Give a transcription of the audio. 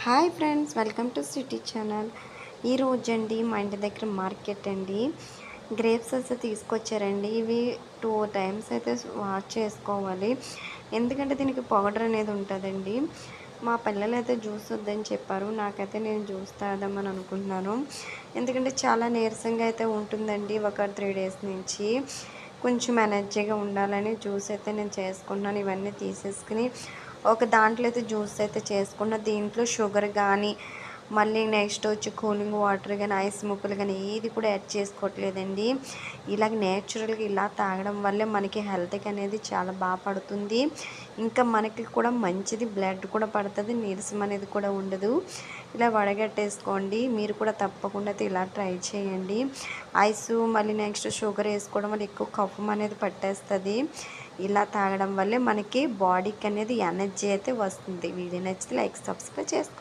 Hi friends, welcome to city channel. ఈరోజు అండి మా ఇంటి దగ్గర మార్కెట్ అండి. గ్రేప్స్ అయితే తీసుకొచ్చారండి. ఇవి 2 టైమ్స్ అయితే వాష్ చేసుకోవాలి. ఎందుకంటే దీనికి పౌడర్ అనేది ఉంటుందండి. మా పిల్లలైతే జ్యూస్ వద్దని చెప్పారు. నాకైతే నేను జ్యూస్ తాగుదామని అనుకుంటున్నాను. ఎందుకంటే చాలా నీరసంగా అయితే ఉంటుందండి ఒక 3 డేస్ నుంచి. కొంచెం ఎనర్జీగా ఉండాలని జ్యూస్ అయితే నేను చేసుకుంటున్నాను. ఇవన్నీ తీసేసుకుని ఒక దాంట్లో అయితే జ్యూస్ అయితే చేసుకున్న. దీంట్లో షుగర్ కానీ మళ్ళీ నెక్స్ట్ వచ్చి కూలింగ్ వాటర్ కానీ ఐస్ ముక్కలు కానీ ఏది కూడా యాడ్ చేసుకోవట్లేదండి. ఇలాగ నేచురల్గా ఇలా తాగడం వల్లే మనకి హెల్త్కి అనేది చాలా బాగా పడుతుంది. ఇంకా మనకి కూడా మంచిది, బ్లడ్ కూడా పడుతుంది, నీరసం అనేది కూడా ఉండదు. ఇలా వడగట్టేసుకోండి. మీరు కూడా తప్పకుండా అయితే ఇలా ట్రై చేయండి. ఐస్ మళ్ళీ నెక్స్ట్ షుగర్ వేసుకోవడం వల్ల ఎక్కువ కఫం అనేది పట్టేస్తుంది. ఇలా తాగడం వల్లే మనకి బాడీకి అనేది ఎనర్జీ అయితే వస్తుంది. వీడియో నచ్చితే లైక్, సబ్స్క్రైబ్ చేసుకోండి.